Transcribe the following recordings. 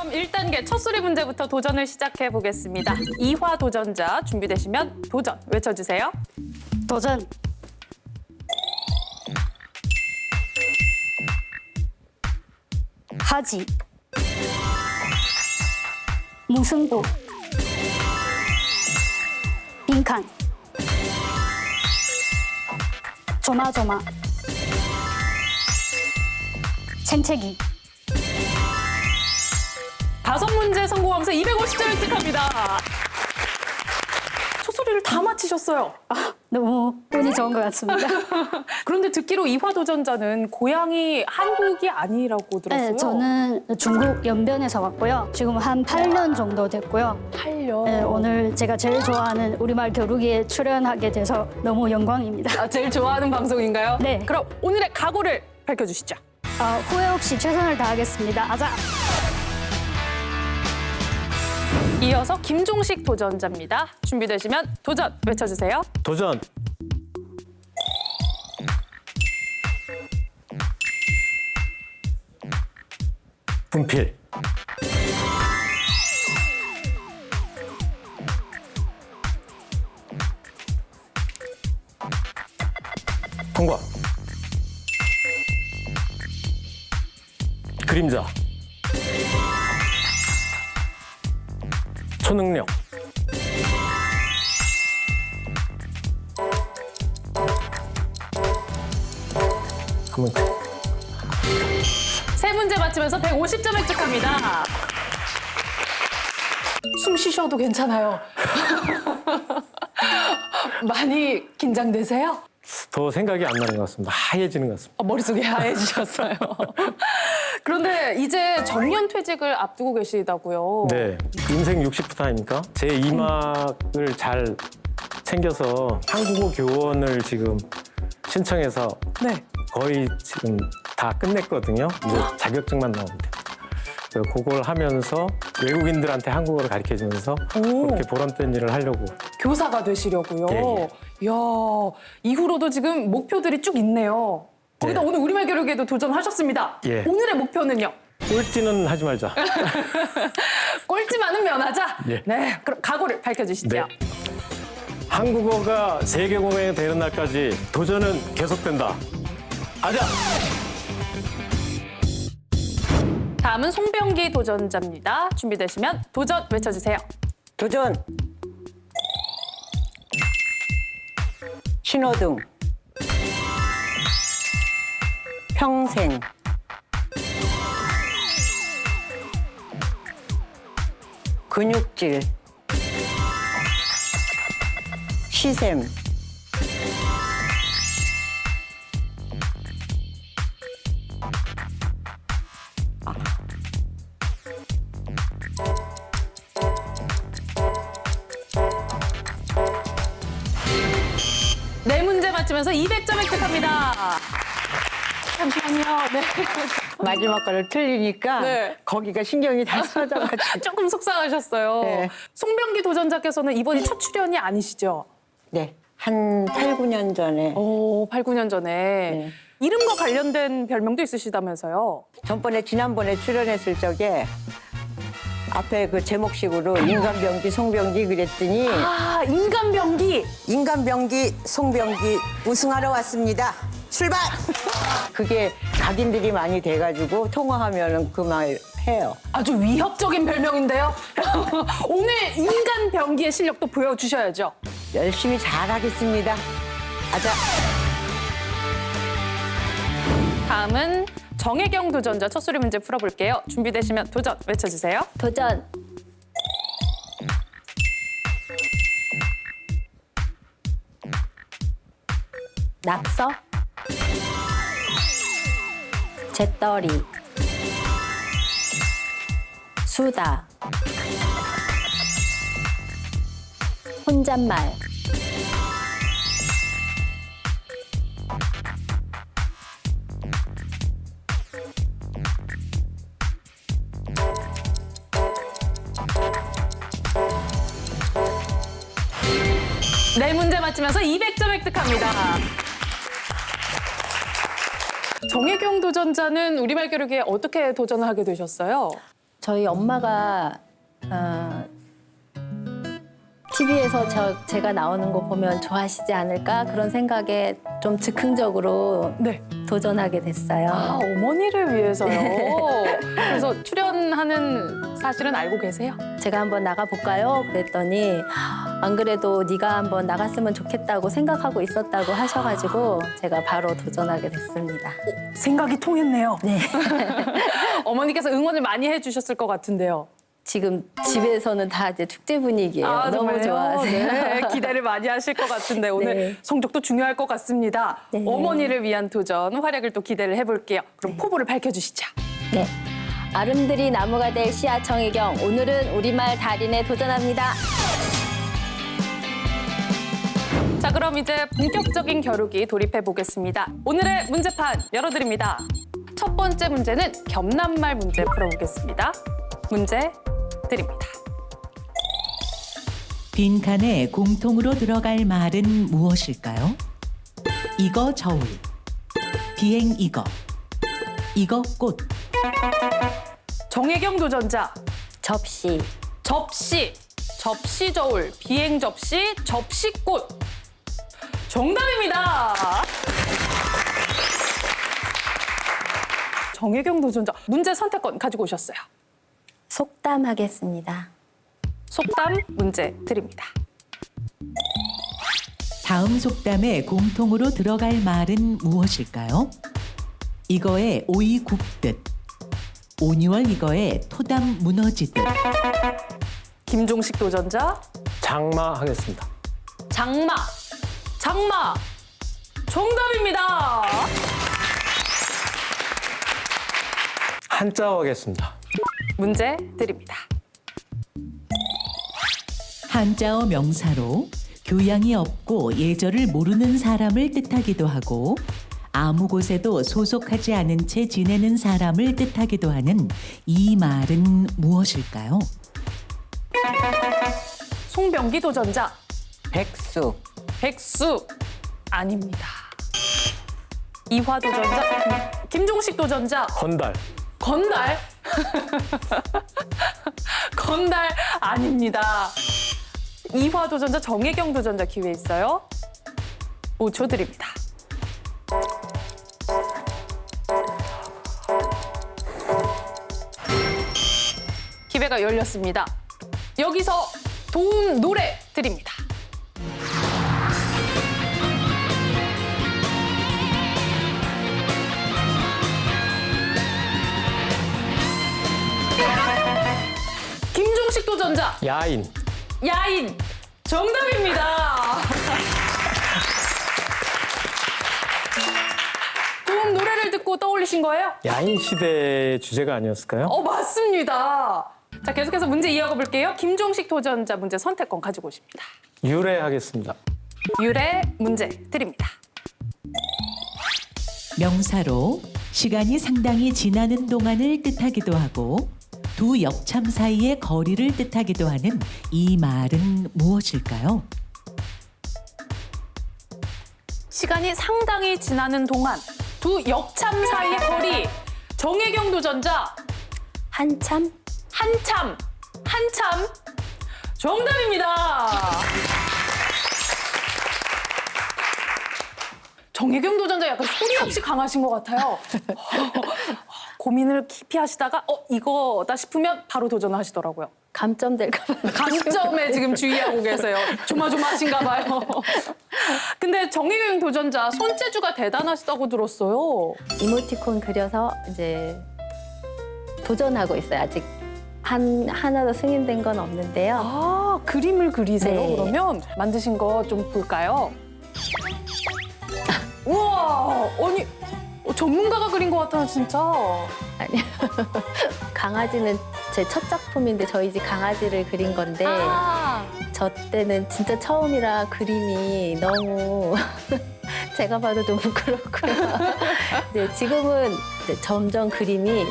그럼 1단계 첫 소리 문제부터 도전을 시작해 보겠습니다. 이화 도전자 준비되시면 도전 외쳐주세요. 도전. 하지. 무승부. 빈칸. 조마조마. 챙채기. 5문제 성공하면서 250점 획득합니다. 첫 소리를 다 맞히셨어요. 너무 운이 좋은 것 같습니다. 그런데 듣기로 이화 도전자는 고향이 한국이 아니라고 들었어요. 네, 저는 중국 연변에서 왔고요. 지금 한 8년 정도 됐고요. 8년. 네, 오늘 제가 제일 좋아하는 우리말 겨루기에 출연하게 돼서 너무 영광입니다. 제일 좋아하는 방송인가요? 네. 그럼 오늘의 각오를 밝혀주시죠. 후회 없이 최선을 다하겠습니다. 아자! 이어서 김종식 도전자입니다. 준비되시면 도전 외쳐주세요. 도전. 분필. 통과. 그림자. 초능력. 한번 3문제 맞히면서 150점 획득합니다. 숨 쉬셔도 괜찮아요. 많이 긴장되세요? 더 생각이 안 나는 것 같습니다. 하얘지는 것 같습니다. 머릿속이 하얘지셨어요. 그런데 이제 정년퇴직을 앞두고 계시다고요. 네, 인생 60부터 아닙니까? 제 2막을 잘 챙겨서 한국어 교원을 지금 신청해서 네. 거의 지금 다 끝냈거든요. 이제 자격증만 나오면 돼요. 그래서 그걸 하면서 외국인들한테 한국어를 가르쳐주면서 그렇게 보람된 일을 하려고. 교사가 되시려고요. 예, 이야, 이후로도 지금 목표들이 쭉 있네요. 거기다 예. 오늘 우리말 겨루기에도 도전하셨습니다. 예. 오늘의 목표는요? 꼴찌는 하지 말자. 꼴찌만은 면하자. 예. 네, 그럼 각오를 밝혀주시죠. 네. 한국어가 세계공연이 되는 날까지 도전은 계속된다. 아자! 다음은 송병기 도전자입니다. 준비되시면 도전 외쳐주세요. 도전. 신호등. 평생. 근육질. 시샘. 네 문제 맞히면서 200점 획득합니다. 잠시만요. 네. 마지막 거를 틀리니까 네. 거기가 신경이 다 쓰여져가지고. 조금 속상하셨어요. 네. 송병기 도전자께서는 이번이 첫 출연이 아니시죠? 네. 한 8, 9년 전에 오, 8, 9년 전에. 네. 이름과 관련된 별명도 있으시다면서요? 지난번에 출연했을 적에 앞에 그 제목식으로 인간병기, 송병기 그랬더니 아, 인간병기. 인간병기, 송병기 우승하러 왔습니다. 출발! 그게 각인들이 많이 돼가지고 통화하면은 그 말 해요. 아주 위협적인 별명인데요. 오늘 인간병기의 실력도 보여주셔야죠. 열심히 잘하겠습니다. 아자. 다음은 정혜경 도전자 첫 소리 문제 풀어볼게요. 준비되시면 도전 외쳐주세요. 도전. 낙서. 재떨이. 수다. 혼잣말. 네 문제 맞히면서 200점 획득합니다. 정혜경 도전자는 우리말 겨루기에 어떻게 도전을 하게 되셨어요? 저희 엄마가 TV에서 제가 나오는 거 보면 좋아하시지 않을까 그런 생각에 좀 즉흥적으로 네. 도전하게 됐어요. 아, 어머니를 위해서요. 그래서 출연하는 사실은 알고 계세요? 제가 한번 나가볼까요? 그랬더니 안 그래도 네가 한번 나갔으면 좋겠다고 생각하고 있었다고 하셔가지고 제가 바로 도전하게 됐습니다. 생각이 통했네요. 네. 어머니께서 응원을 많이 해주셨을 것 같은데요. 지금 집에서는 다 이제 축제 분위기예요. 너무 정말요? 좋아하세요. 네, 기대를 많이 하실 것 같은데 오늘 네. 성적도 중요할 것 같습니다. 네. 어머니를 위한 도전, 활약을 또 기대를 해볼게요. 그럼 포부를 밝혀주시죠. 네. 아름드리 나무가 될 시아 정혜경. 오늘은 우리말 달인에 도전합니다. 자, 그럼 이제 본격적인 겨루기 돌입해 보겠습니다. 오늘의 문제판 열어드립니다. 첫 번째 문제는 겸남말 문제 풀어보겠습니다. 문제 드립니다. 빈칸에 공통으로 들어갈 말은 무엇일까요? 이거 저울, 비행 이거 꽃. 정혜경 도전자, 접시. 접시, 접시 저울, 비행 접시, 접시꽃. 정답입니다. 정혜경 도전자, 문제 선택권 가지고 오셨어요. 속담하겠습니다. 속담 문제 드립니다. 다음 속담에 공통으로 들어갈 말은 무엇일까요? 이거에 오이 굽듯, 온유월 이거에 토담 무너지듯. 김종식 도전자, 장마하겠습니다. 장마, 장마. 정답입니다. 한자어 하겠습니다. 문제 드립니다. 한자어 명사로 교양이 없고 예절을 모르는 사람을 뜻하기도 하고 아무 곳에도 소속하지 않은 채 지내는 사람을 뜻하기도 하는 이 말은 무엇일까요? 송병기 도전자, 백수. 백수. 아닙니다. 이화 도전자, 김종식 도전자, 건달. 건달. 건달 아닙니다. 이화 도전자, 정혜경 도전자 기회 있어요. 5초 드립니다. 기회가 열렸습니다. 여기서 도움 노래 드립니다. 김종식 도전자, 야인. 야인. 정답입니다. 도움 노래를 듣고 떠올리신 거예요? 야인 시대의 주제가 아니었을까요? 맞습니다. 자, 계속해서 문제 이어가 볼게요. 김종식 도전자 문제 선택권 가지고 오십니다. 유래하겠습니다. 유래 문제 드립니다. 명사로 시간이 상당히 지나는 동안을 뜻하기도 하고 두 역참 사이의 거리를 뜻하기도 하는 이 말은 무엇일까요? 시간이 상당히 지나는 동안 두 역참 사이의 거리. 정혜경 도전자, 한참. 한참. 한참. 정답입니다. 정혜경 도전자 약간 소리 없이 강하신 것 같아요. 고민을 깊이 하시다가 이거다 싶으면 바로 도전하시더라고요. 감점될까 봐. 감점에 지금 주의하고 계세요. 조마조마하신가 봐요. 근데 정혜경 도전자 손재주가 대단하시다고 들었어요. 이모티콘 그려서 이제 도전하고 있어요. 아직 하나도 승인된 건 없는데요. 아, 그림을 그리세요? 네. 그러면 만드신 거 좀 볼까요? 우와, 아니 전문가가 그린 것 같아요, 진짜. 아니요. 강아지는 제 첫 작품인데 저희 집 강아지를 그린 건데 아, 저 때는 진짜 처음이라 그림이 너무 제가 봐도 좀 부끄럽고요. 이제 지금은 이제 점점 그림이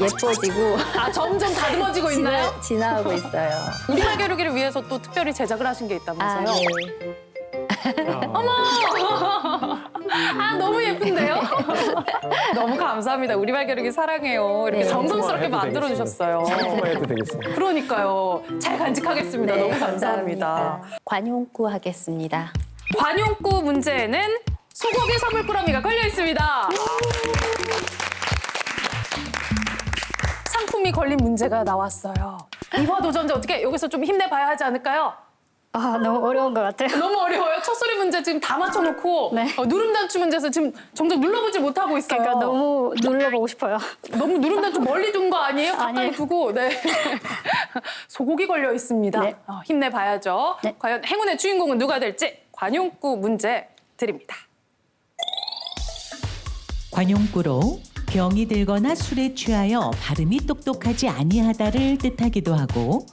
예뻐지고 점점 다듬어지고 있나요? 진화하고 있어요. 우리말 겨루기를 위해서 또 특별히 제작을 하신 게 있다면서요? 네. 아, 너무 예쁜데요? 너무 감사합니다. 우리말 겨루기 사랑해요. 이렇게 네. 정성스럽게 만들어주셨어요. 상품화 해도 되겠습니다. 그러니까요. 잘 간직하겠습니다. 네, 너무 감사합니다. 관용구 하겠습니다. 관용구 문제에는 소고기 선물꾸러미가 걸려 있습니다. 상품이 걸린 문제가 나왔어요. 이화 도전자 어떻게 여기서 좀 힘내봐야 하지 않을까요? 아, 너무 어려운 것 같아요. 너무 어려워요. 첫 소리 문제 지금 다 맞춰놓고 네. 누름단추 문제에서 지금 정작 눌러보지 못하고 있어요. 그러니까 너무 눌러보고 싶어요. 너무 누름단추 멀리 둔 거 아니에요? 가까이 아니에요. 두고. 네. 소고기 걸려 있습니다. 네. 힘내봐야죠. 네. 과연 행운의 주인공은 누가 될지 관용구 문제 드립니다. 관용구로 병이 들거나 술에 취하여 발음이 똑똑하지 아니하다를 뜻하기도 하고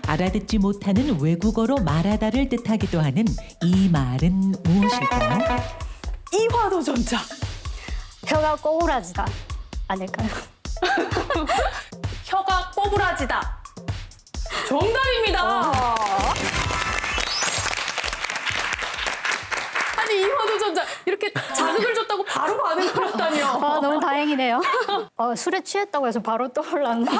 알아듣지 못하는 외국어로 말하다를 뜻하기도 하는 이 말은 무엇일까요? 이화 도전자. 혀가 꼬부라지다 아닐까요? 혀가 꼬부라지다. 정답입니다. 아니 이화 도전자 이렇게 자극을 줬다고 바로 반응을 했다니요. 아, 너무 다행이네요. 술에 취했다고 해서 바로 떠올랐는데.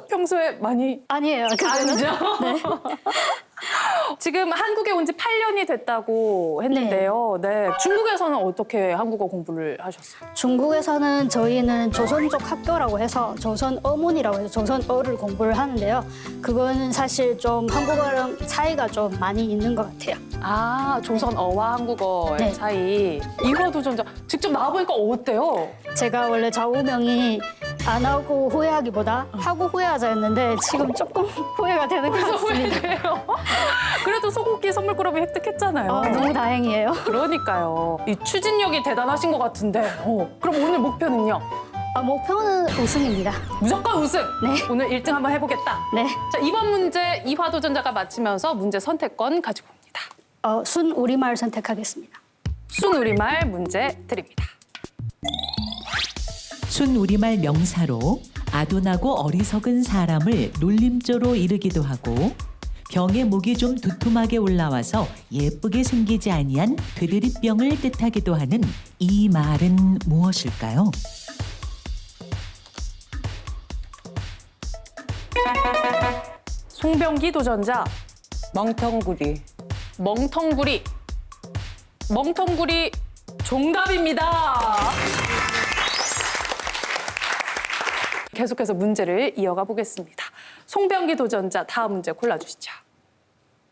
평소에 많이 아니에요. 그거는. 아니죠? 지금 한국에 온 지 8년이 됐다고 했는데요. 네. 중국에서는 어떻게 한국어 공부를 하셨어요? 중국에서는 저희는 조선족 학교라고 해서 조선 어문이라고 해서 조선어를 공부를 하는데요. 그거는 사실 좀 한국어랑 차이가 좀 많이 있는 것 같아요. 아, 조선어와 한국어의 네. 차이. 이화 도전자 직접 나와보니까 어때요? 제가 원래 좌우명이 안 하고 후회하기보다 하고 후회하자였는데 지금 조금 후회가 되는 것 그래서 같습니다. 후회돼요. 그래도 소고기 선물꾸러미 획득했잖아요. 너무 다행이에요. 그러니까요. 이 추진력이 대단하신 것 같은데. 그럼 오늘 목표는요? 목표는 우승입니다. 무조건 우승. 네. 오늘 1등 한번 해보겠다. 네. 자, 이번 문제 이화 도전자가 맞히면서 문제 선택권 가지고 옵니다. 순 우리말 선택하겠습니다. 순 우리말 문제 드립니다. 순 우리말 명사로 아둔하고 어리석은 사람을 놀림조로 이르기도 하고 병의 목이 좀 두툼하게 올라와서 예쁘게 생기지 아니한 되드립병을 뜻하기도 하는 이 말은 무엇일까요? 송병기 도전자 멍텅구리. 멍텅구리. 멍텅구리 정답입니다. 계속해서 문제를 이어가 보겠습니다. 송병기 도전자 다음 문제 골라주시죠.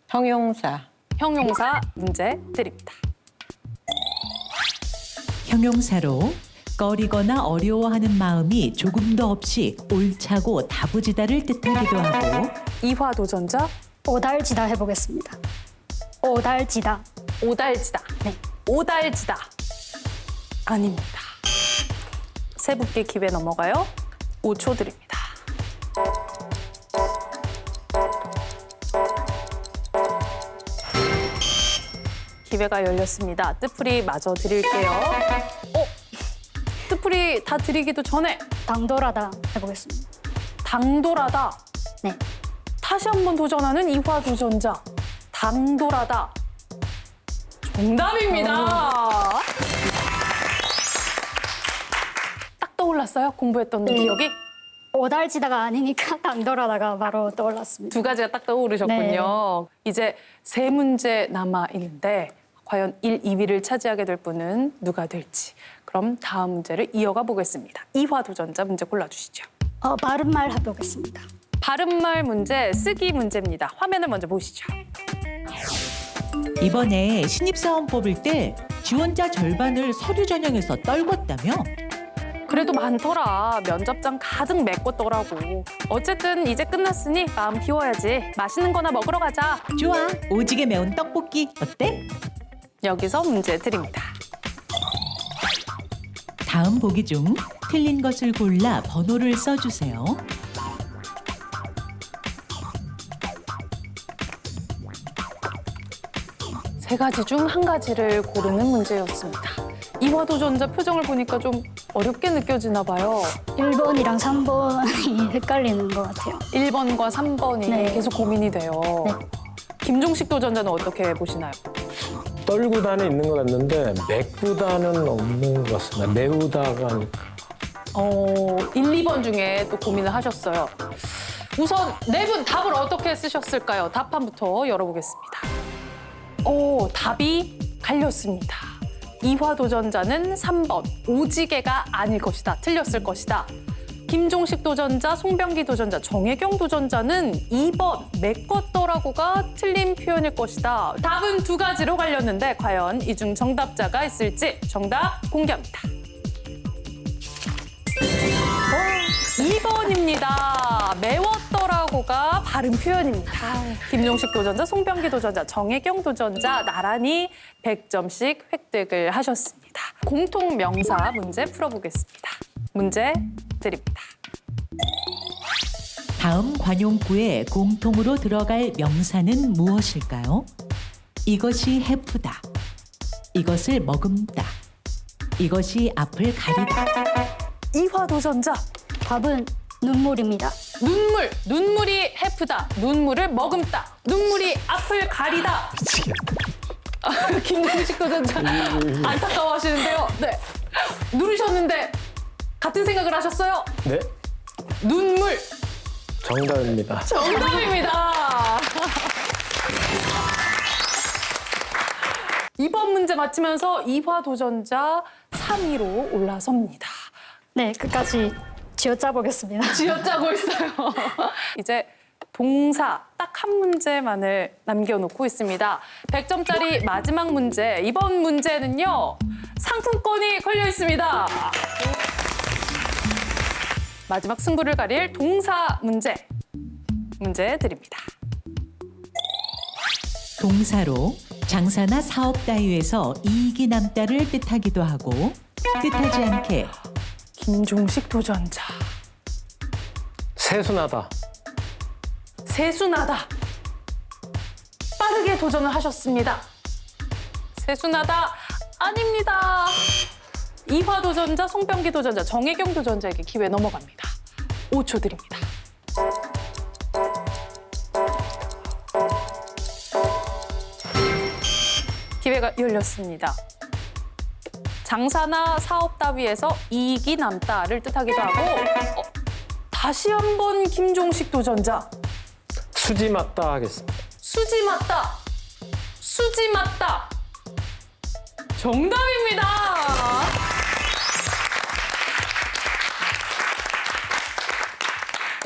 형용사. 형용사 문제 드립니다. 형용사로 꺼리거나 어려워하는 마음이 조금도 없이 옳차고 다부지다를 뜻하기도 하고 이화 도전자 오달지다 해보겠습니다. 오달지다. 오달지다. 네. 오달지다. 아닙니다. 세 분께 기회 넘어가요. 5초 드립니다. 기회가 열렸습니다. 뜻풀이 마저 드릴게요. 뜻풀이 다 드리기도 전에 당돌하다 해보겠습니다. 당돌하다. 네. 다시 한번 도전하는 이화 도전자. 당돌하다. 정답입니다. 딱 떠올랐어요? 공부했던 네. 기억이? 오달지다가 아니니까 당돌하다가 바로 떠올랐습니다. 두 가지가 딱 떠오르셨군요. 이제 세 문제 남아 있는데 과연 1, 2위를 차지하게 될 분은 누가 될지. 그럼 다음 문제를 이어가 보겠습니다. 이화 도전자 문제 골라주시죠. 바른말 해보겠습니다. 바른말 문제, 쓰기 문제입니다. 화면을 먼저 보시죠. 이번에 신입사원 뽑을 때 지원자 절반을 서류 전형에서 떨궜다며? 그래도 많더라. 면접장 가득 메꿨더라고. 어쨌든 이제 끝났으니 마음 비워야지. 맛있는 거나 먹으러 가자. 좋아, 오지게 매운 떡볶이 어때? 여기서 문제 드립니다. 다음 보기 중 틀린 것을 골라 번호를 써주세요. 세 가지 중 한 가지를 고르는 문제였습니다. 이화 도전자 표정을 보니까 좀 어렵게 느껴지나 봐요. 1번이랑 3번이 헷갈리는 것 같아요. 1번과 3번이 네. 계속 고민이 돼요. 네. 김종식 도전자는 어떻게 보시나요? 떨구다는 있는 것 같는데 메꾸다는 없는 것 같습니다. 메우다가 하니까. 1, 2번 중에 또 고민을 하셨어요. 우선 네 분 답을 어떻게 쓰셨을까요? 답판부터 열어보겠습니다. 답이 갈렸습니다. 이화 도전자는 3번 오지개가 아닐 것이다. 틀렸을 것이다. 김종식 도전자, 송병기 도전자, 정혜경 도전자는 2번 메꿨더라고가 틀린 표현일 것이다. 답은 두 가지로 갈렸는데 과연 이 중 정답자가 있을지 정답 공개합니다. 2번입니다. 매웠더라고가 바른 표현입니다. 김종식 도전자, 송병기 도전자, 정혜경 도전자 나란히 100점씩 획득을 하셨습니다. 공통 명사 문제 풀어보겠습니다. 문제 드립니다. 다음 관용구에 공통으로 들어갈 명사는 무엇일까요? 이것이 해프다. 이것을 머금다. 이것이 앞을 가리다. 이화 도전자, 답은 눈물입니다. 눈물이 해프다. 눈물을 머금다. 눈물이 앞을 가리다. 미치겠네. 김종식 도전자 안타까워하시는데요. 네, 누르셨는데 같은 생각을 하셨어요? 네, 눈물 정답입니다. 정답입니다. 이번 문제 맞히면서 이화 도전자 3위로 올라섭니다. 네, 끝까지 쥐어짜 보겠습니다. 쥐어짜고 있어요. 이제 동사 딱 한 문제만을 남겨놓고 있습니다. 100점짜리 마지막 문제. 이번 문제는요. 상품권이 걸려 있습니다. 마지막 승부를 가릴 동사 문제. 문제 드립니다. 동사로 장사나 사업 따위에서 이익이 남다를 뜻하기도 하고 뜻하지 않게 김종식 도전자. 세순하다. 세순하다. 빠르게 도전을 하셨습니다. 세순하다 아닙니다. 이화 도전자, 송병기 도전자, 정혜경 도전자에게 기회 넘어갑니다. 5초 드립니다. 기회가 열렸습니다. 장사나 사업 따위에서 이익이 남다를 뜻하기도 하고 다시 한번 김종식 도전자. 수지 맞다 하겠습니다. 수지 맞다. 수지 맞다. 정답입니다.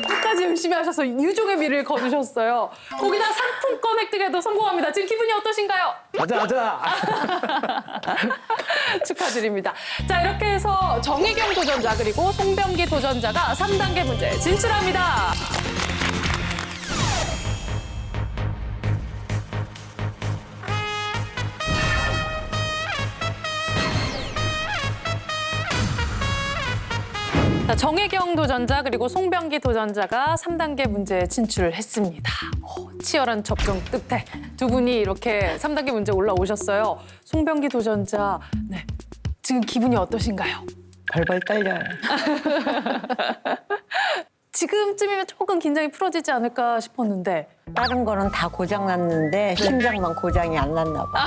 끝까지 열심히 하셔서 유종의 미를 거두셨어요. 거기다 상품권 획득에도 성공합니다. 지금 기분이 어떠신가요? 가자. 축하드립니다. 자, 이렇게 해서 정혜경 도전자 그리고 송병기 도전자가 3단계 문제 진출합니다. 자, 정혜경 도전자 그리고 송병기 도전자가 3단계 문제에 진출을 했습니다. 치열한 접전 끝에 두 분이 이렇게 3단계 문제 올라오셨어요. 송병기 도전자, 네, 지금 기분이 어떠신가요? 벌벌 떨려요. 지금쯤이면 조금 긴장이 풀어지지 않을까 싶었는데 다른 거는 다 고장 났는데 심장만 고장이 안 났나 봐.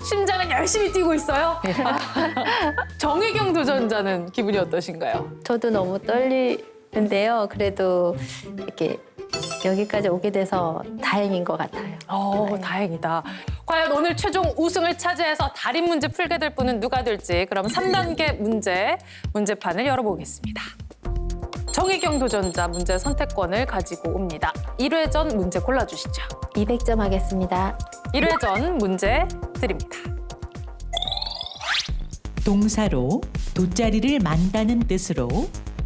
심장은 열심히 뛰고 있어요. 정혜경 도전자는 기분이 어떠신가요? 저도 너무 떨리는데요. 그래도 이렇게 여기까지 오게 돼서 다행인 것 같아요. 다행이다. 과연 오늘 최종 우승을 차지해서 달인 문제 풀게 될 분은 누가 될지 그럼 3단계 문제판을 열어보겠습니다. 정혜경 도전자 문제 선택권을 가지고 옵니다. 1회전 문제 골라주시죠. 200점 하겠습니다. 1회전 문제 드립니다. 동사로 돗자리를 만다는 뜻으로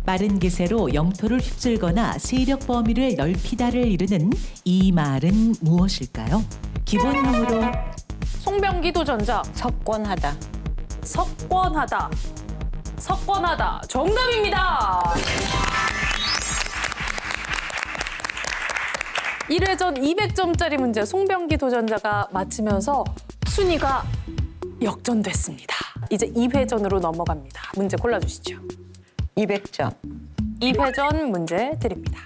빠른 기세로 영토를 휩쓸거나 세력 범위를 넓히다를 이르는 이 말은 무엇일까요? 기본형으로 송병기 도전자 석권하다. 석권하다. 석권하다. 정답입니다. 1회전 200점짜리 문제 송병기 도전자가 맞히면서 순위가 역전됐습니다. 이제 2회전으로 넘어갑니다. 문제 골라주시죠. 200점. 2회전 문제 드립니다.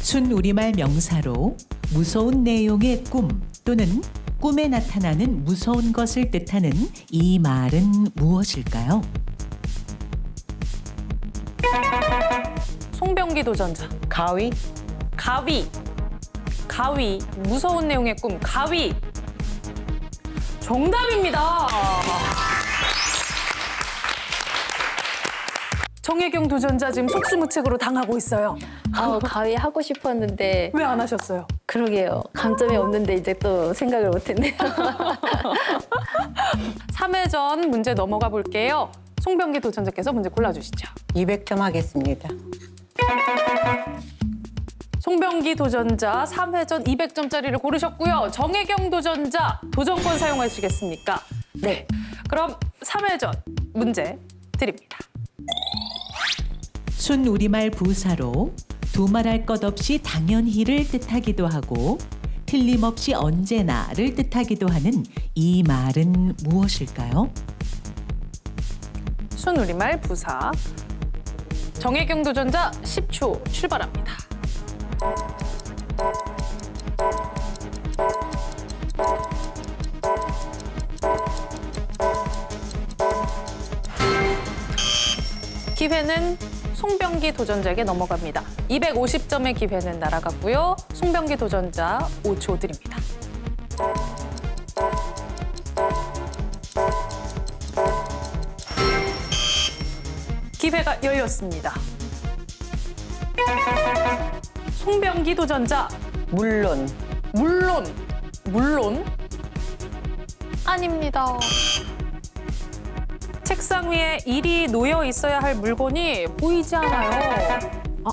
순우리말 명사로 무서운 내용의 꿈 또는 꿈에 나타나는 무서운 것을 뜻하는 이 말은 무엇일까요? 송병기 도전자. 가위? 가위. 가위. 무서운 내용의 꿈. 가위. 정답입니다. 정혜경 도전자 지금 속수무책으로 당하고 있어요. 가위 하고 싶었는데 왜 안 하셨어요? 그러게요. 감점이 없는데 이제 또 생각을 못했네요. 3회전 문제 넘어가 볼게요. 송병기 도전자께서 문제 골라주시죠. 200점 하겠습니다. 송병기 도전자 3회전 200점짜리를 고르셨고요. 정혜경 도전자 도전권 사용하시겠습니까? 네. 그럼 3회전 문제 드립니다. 순우리말 부사로 두말할 것 없이 당연히를 뜻하기도 하고 틀림없이 언제나를 뜻하기도 하는 이 말은 무엇일까요? 순우리말 부사. 정혜경 도전자 10초 출발합니다. 기회는 송병기 도전자에게 넘어갑니다. 250점의 기회는 날아갔고요. 송병기 도전자 5초 드립니다. 기회가 열렸습니다. 송병기 도전자 물론. 물론 아닙니다. 책상 위에 일이 놓여 있어야 할 물건이 보이지 않아요.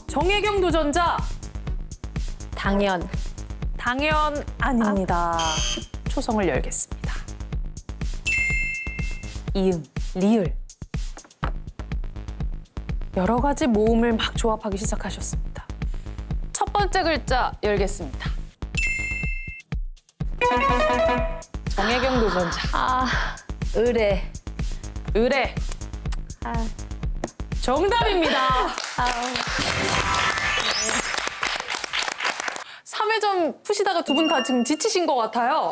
정혜경 도전자 당연. 아닙니다. 초성을 열겠습니다. 이응, 리을. 여러 가지 모음을 막 조합하기 시작하셨습니다. 첫 번째 글자 열겠습니다. 정혜경 도전자. 의뢰. 의뢰. 정답입니다. 3회전 푸시다가 두 분 다 지금 지치신 것 같아요.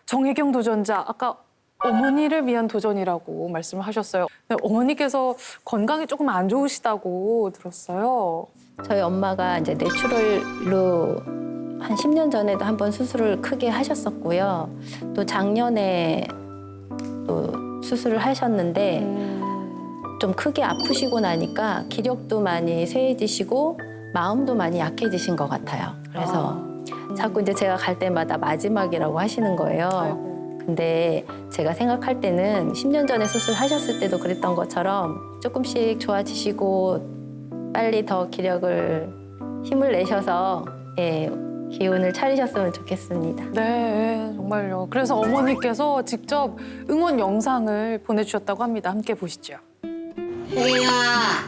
정혜경 도전자, 아까 어머니를 위한 도전이라고 말씀을 하셨어요. 어머니께서 건강이 조금 안 좋으시다고 들었어요. 저희 엄마가 이제 뇌출혈로 한 10년 전에도 한번 수술을 크게 하셨었고요. 또 작년에 또 수술을 하셨는데 좀 크게 아프시고 나니까 기력도 많이 쇠해지시고 마음도 많이 약해지신 것 같아요. 그래서 자꾸 이제 제가 갈 때마다 마지막이라고 하시는 거예요. 아이고. 근데 제가 생각할 때는 10년 전에 수술하셨을 때도 그랬던 것처럼 조금씩 좋아지시고 빨리 더 힘을 내셔서 기운을 차리셨으면 좋겠습니다. 네, 정말요. 그래서 어머니께서 직접 응원 영상을 보내주셨다고 합니다. 함께 보시죠. 혜경아,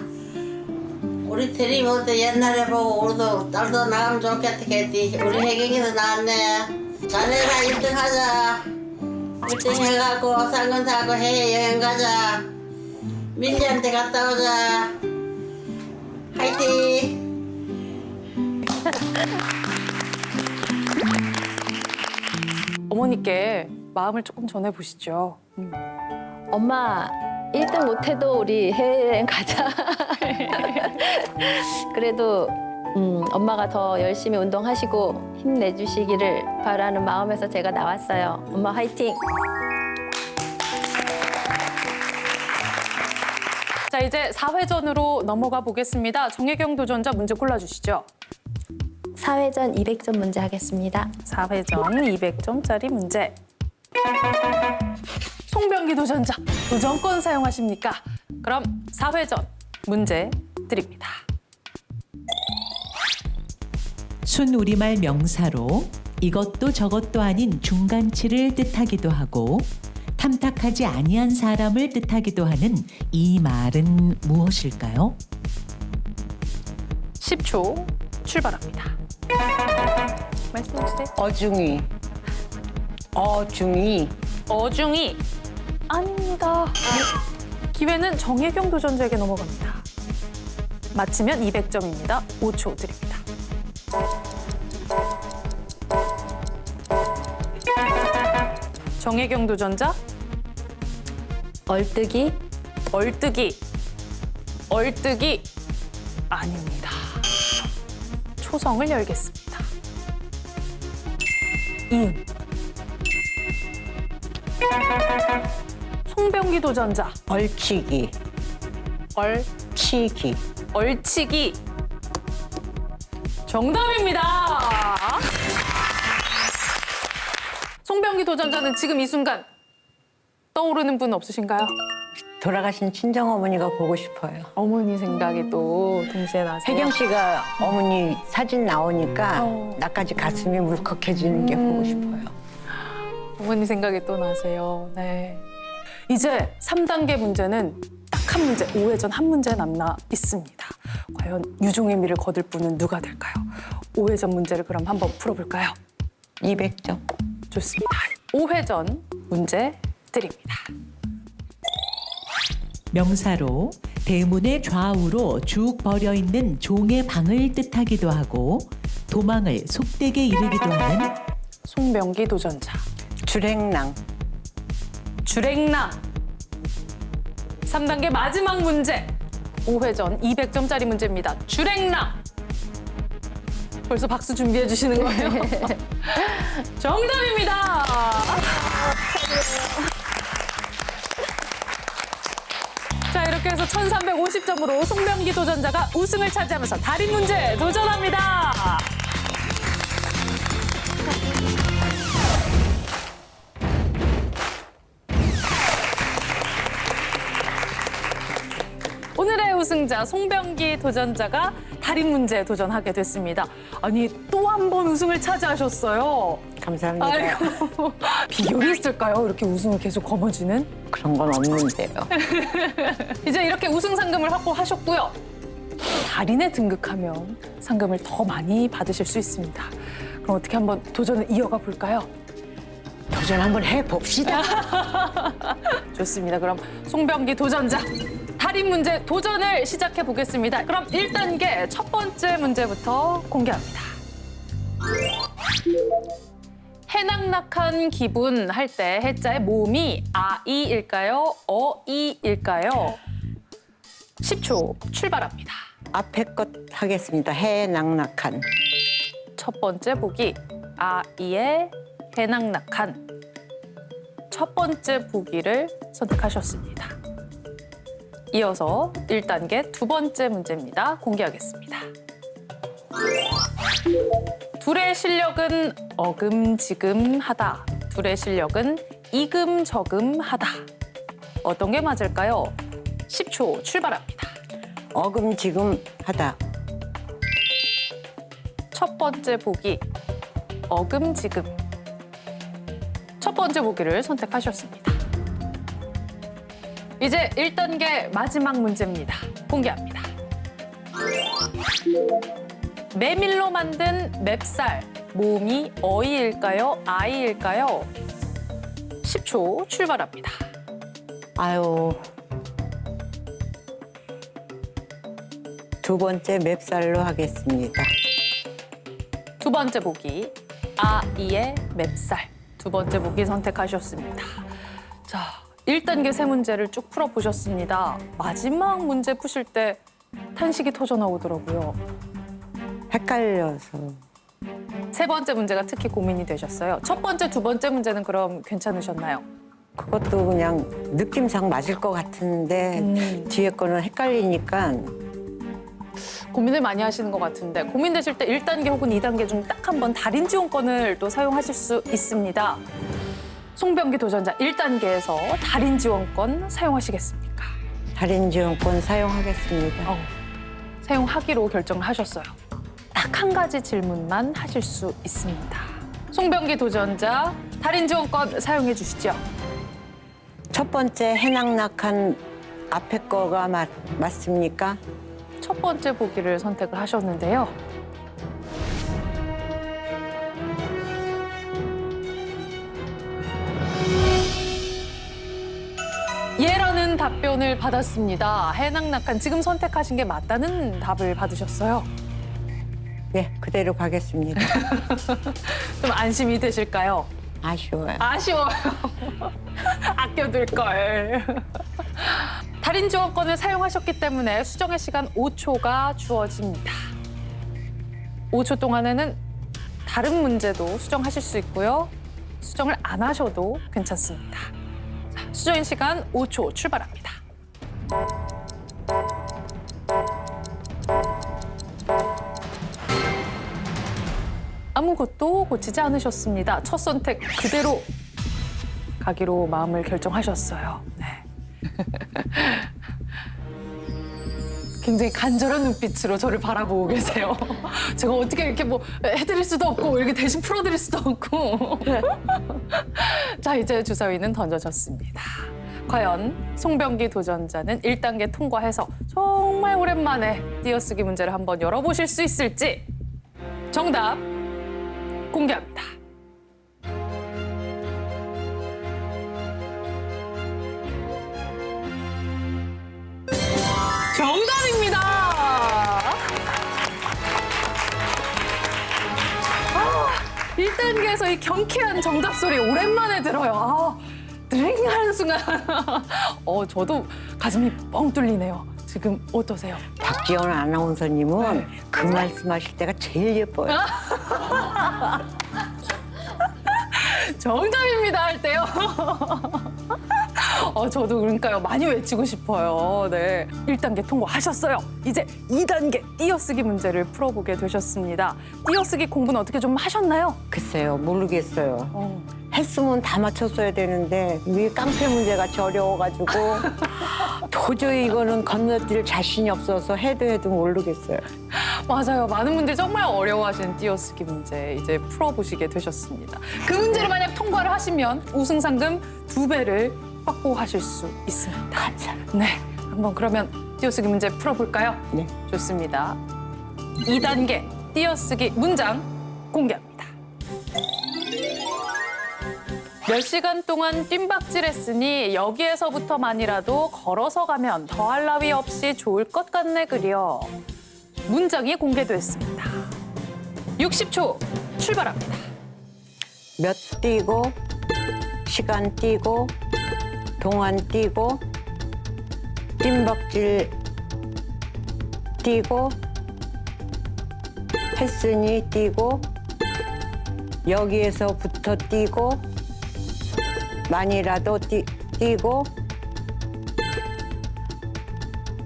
우리 대리 모두 옛날에 보고 우리도 딸도 나가면 좋겠다 했지. 우리 혜경이도 나왔네. 자네가 1등 하자. 1등 해갖고 싼 거 사고 해외 여행 가자. 민지한테 갔다 오자. 화이팅! 어머니께 마음을 조금 전해보시죠. 엄마 1등 못해도 우리 해외여행 가자. 그래도 엄마가 더 열심히 운동하시고 힘내주시기를 바라는 마음에서 제가 나왔어요. 엄마 화이팅! 자, 이제 4회전으로 넘어가 보겠습니다. 정혜경 도전자 문제 골라주시죠. 4회전 200점 문제 하겠습니다. 4회전 200점짜리 문제. 송병기 도전자, 도전권 사용하십니까? 그럼 4회전 문제 드립니다. 순우리말 명사로 이것도 저것도 아닌 중간치를 뜻하기도 하고 탐탁하지 아니한 사람을 뜻하기도 하는 이 말은 무엇일까요? 10초 출발합니다. 말씀해주세요. 어중이. 어중이 아닙니다. 기회는 정혜경 도전자에게 넘어갑니다. 맞히면 200점입니다. 5초 드립니다. 정혜경 도전자, 얼뜨기, 얼뜨기. 얼뜨기 아닙니다. 초성을 열겠습니다. 이응. 송병기 도전자, 얼치기, 치기. 얼치기. 정답입니다. 송병기 도전자는 지금 이 순간 떠오르는 분 없으신가요? 돌아가신 친정어머니가 보고 싶어요. 어머니 생각이 또 동시에 나세요. 혜경 씨가 어머니 사진 나오니까 어. 나까지 가슴이 울컥해지는 게 보고 싶어요. 어머니 생각이 또 나세요. 네. 이제 3단계 문제는 딱 한 문제, 5회전 한 문제 남아 있습니다. 과연 유종의 미를 거둘 분은 누가 될까요? 5회전 문제를 그럼 한번 풀어볼까요? 200점. 좋습니다. 5회전 문제 드립니다. 명사로 대문의 좌우로 쭉 벌여 있는 종의 방을 뜻하기도 하고 도망을 속되게 이르기도 하는 송병기 도전자. 주랭랑. 주랭랑. 3단계 마지막 문제. 5회전 200점짜리 문제입니다. 주랭랑. 벌써 박수 준비해 주시는 거예요? 정답입니다. 자, 이렇게 해서 1350점으로 송병기 도전자가 우승을 차지하면서 달인 문제 도전합니다. 오늘의 우승자 송병기 도전자가 달인 문제 도전하게 됐습니다. 아니, 또 한 번 우승을 차지하셨어요. 감사합니다. 아이고, 비결이 있을까요? 이렇게 우승을 계속 거머쥐는? 그런 건 없는데요. 이제 이렇게 우승 상금을 확보하셨고요. 달인에 등극하면 상금을 더 많이 받으실 수 있습니다. 그럼 어떻게 한번 도전을 이어가 볼까요? 도전 한번 해봅시다. 좋습니다. 그럼 송병기 도전자 달인 문제 도전을 시작해 보겠습니다. 그럼 1단계 첫 번째 문제부터 공개합니다. 해낙낙한 기분 할 때 해자의 모음이 아이일까요? 어이일까요? 10초 출발합니다. 앞에 것 하겠습니다. 해낙낙한. 첫 번째 보기 아이의 해낙낙한. 첫 번째 보기를 선택하셨습니다. 이어서 1단계 두 번째 문제입니다. 공개하겠습니다. 둘의 실력은 어금지금하다. 둘의 실력은 이금저금하다. 어떤 게 맞을까요? 10초 출발합니다. 어금지금하다. 첫 번째 보기 어금지금. 첫 번째 보기를 선택하셨습니다. 이제 1단계 마지막 문제입니다. 공개합니다. 메밀로 만든 맵쌀, 모음이 어이일까요? 아이일까요? 10초 출발합니다. 아유. 두 번째 맵쌀로 하겠습니다. 두 번째 보기 아이의 맵쌀. 두 번째 보기 선택하셨습니다. 자, 1단계 세 문제를 쭉 풀어보셨습니다. 마지막 문제 푸실 때 탄식이 터져 나오더라고요. 헷갈려서. 세 번째 문제가 특히 고민이 되셨어요. 첫 번째, 두 번째 문제는 그럼 괜찮으셨나요? 그것도 그냥 느낌상 맞을 것 같은데 뒤에 거는 헷갈리니까 고민을 많이 하시는 것 같은데 고민되실 때 1단계 혹은 2단계 중 딱 한 번 달인 지원권을 또 사용하실 수 있습니다. 송병기 도전자 1단계에서 달인 지원권 사용하시겠습니까? 할인 지원권 사용하겠습니다. 사용하기로 결정을 하셨어요. 딱 한 가지 질문만 하실 수 있습니다. 송병기 도전자 달인 지원권 사용해 주시죠. 첫 번째 해낙낙한 앞에 거가 맞습니까? 첫 번째 보기를 선택을 하셨는데요. 예런 맞다는 답변을 받았습니다. 해낭낙한 지금 선택하신 게 맞다는 답을 받으셨어요. 네, 그대로 가겠습니다. 좀 안심이 되실까요? 아쉬워요. 아쉬워요. 아껴둘 걸. 달인 주어권을 사용하셨기 때문에 수정의 시간 5초가 주어집니다. 5초 동안에는 다른 문제도 수정하실 수 있고요. 수정을 안 하셔도 괜찮습니다. 자, 수정의 시간 5초 출발합니다. 아무것도 고치지 않으셨습니다. 첫 선택 그대로 가기로 마음을 결정하셨어요. 네. 굉장히 간절한 눈빛으로 저를 바라보고 계세요. 제가 어떻게 이렇게 뭐 해드릴 수도 없고 이렇게 대신 풀어드릴 수도 없고. 자, 이제 주사위는 던져졌습니다. 과연 송병기 도전자는 1단계 통과해서 정말 오랜만에 띄어쓰기 문제를 한번 열어보실 수 있을지 정답 공개합니다. 정답입니다. 1단계에서 이 경쾌한 정답 소리 오랜만에 들어요. 드링 하는 순간 저도 가슴이 뻥 뚫리네요. 지금 어떠세요? 박지원 아나운서님은 그 말씀하실 때가 제일 예뻐요. 정답입니다 할 때요. 저도 그러니까요. 많이 외치고 싶어요. 네, 1단계 통과하셨어요. 이제 2단계 띄어쓰기 문제를 풀어보게 되셨습니다. 띄어쓰기 공부는 어떻게 좀 하셨나요? 글쎄요, 모르겠어요. 했으면 다 맞췄어야 되는데 위에 깡패 문제같이 어려워가지고 도저히 이거는 건너뛸 자신이 없어서 해도 모르겠어요. 맞아요. 많은 분들이 정말 어려워하시는 띄어쓰기 문제 이제 풀어보시게 되셨습니다. 그 문제를 만약 통과를 하시면 우승 상금 2배를 확보하실 수 있습니다. 감사합니다. 네, 한번 그러면 띄어쓰기 문제 풀어볼까요? 네. 좋습니다. 2단계 띄어쓰기 문장 공개합니다. 몇 시간 동안 뜀박질했으니 여기에서부터만이라도 걸어서 가면 더할 나위 없이 좋을 것 같네 그려. 문장이 공개됐습니다. 60초 출발합니다. 몇 뛰고 시간 뛰고 동안 뛰고 뜀박질 뛰고 했으니 뛰고 여기에서부터 뛰고 만이라도 뛰고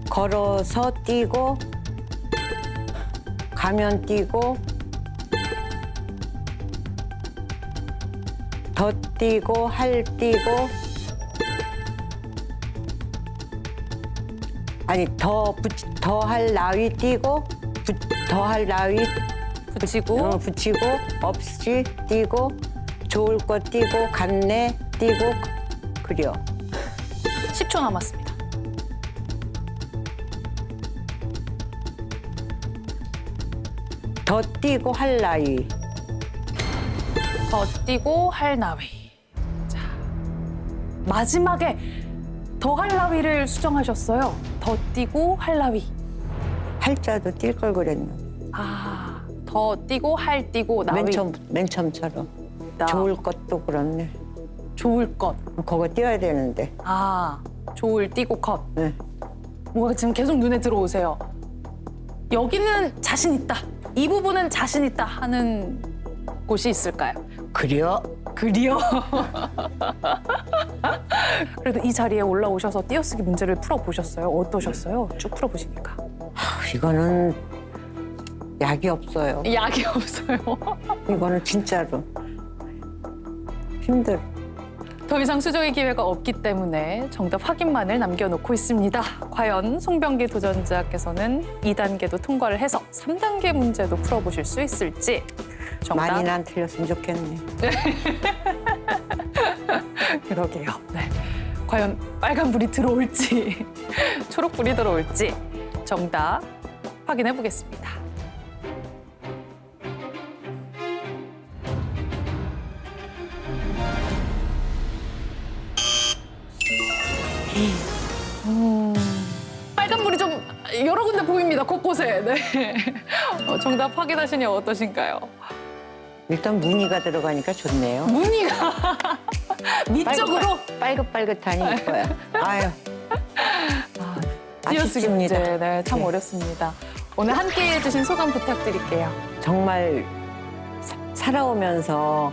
걸어서 뛰고 가면 뛰고 더 뛰고 할 뛰고 아니 더 할 나위 뛰고 더 할 나위 붙이고 붙이고 없이 뛰고 좋을 것 뛰고 갔네 뛰고 그려. 10초 남았습니다. 더 뛰고 할 나위. 더 뛰고 할 나위. 자, 마지막에 더 할 나위를 수정하셨어요. 더 뛰고 할 나위. 할자도 뛸 걸 그랬나. 더 뛰고 할 뛰고 나위. 맨 처음처럼. 나. 좋을 것도 그렇네. 좋을 것. 그거 띄어야 되는데. 좋을 뛰고 컷. 네. 뭐가 지금 계속 눈에 들어오세요. 여기는 자신 있다. 이 부분은 자신 있다 하는 곳이 있을까요? 그려. 그리요. 그래도 이 자리에 올라오셔서 띄어쓰기 문제를 풀어보셨어요? 어떠셨어요? 쭉 풀어보시니까. 이거는 약이 없어요. 약이 없어요. 이거는 진짜로 힘들어. 더 이상 수정의 기회가 없기 때문에 정답 확인만을 남겨놓고 있습니다. 과연 송병기 도전자께서는 2단계도 통과를 해서 3단계 문제도 풀어보실 수 있을지. 정답. 많이는 안 틀렸으면 좋겠네. 그러게요. 네. 과연 빨간불이 들어올지 초록불이 들어올지 정답 확인해 보겠습니다. 빨간불이 좀 여러 군데 보입니다. 곳곳에. 네. 정답 확인하시니 어떠신가요? 일단 무늬가 들어가니까 좋네요. 무늬가 밑쪽으로 빨긋빨긋하니 이뻐요. 아유. 띄어쓰기 문제. 아쉽습니다. 네, 참 네. 어렵습니다. 오늘 함께 해주신 소감 부탁드릴게요. 정말 살아오면서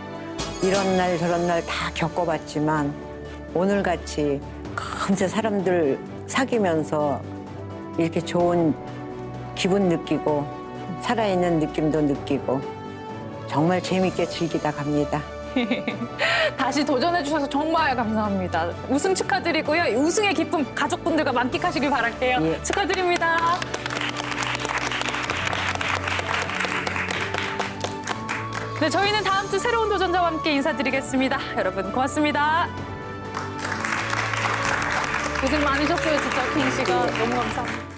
이런 날 저런 날 다 겪어봤지만 오늘같이 금세 사람들 사귀면서 이렇게 좋은 기분 느끼고 살아있는 느낌도 느끼고 정말 재밌게 즐기다 갑니다. 다시 도전해 주셔서 정말 감사합니다. 우승 축하드리고요. 우승의 기쁨 가족분들과 만끽하시길 바랄게요. 예. 축하드립니다. 네, 저희는 다음 주 새로운 도전자와 함께 인사드리겠습니다. 여러분 고맙습니다. 고생 많으셨어요, 진짜 킹 씨가. 너무 감사합니다.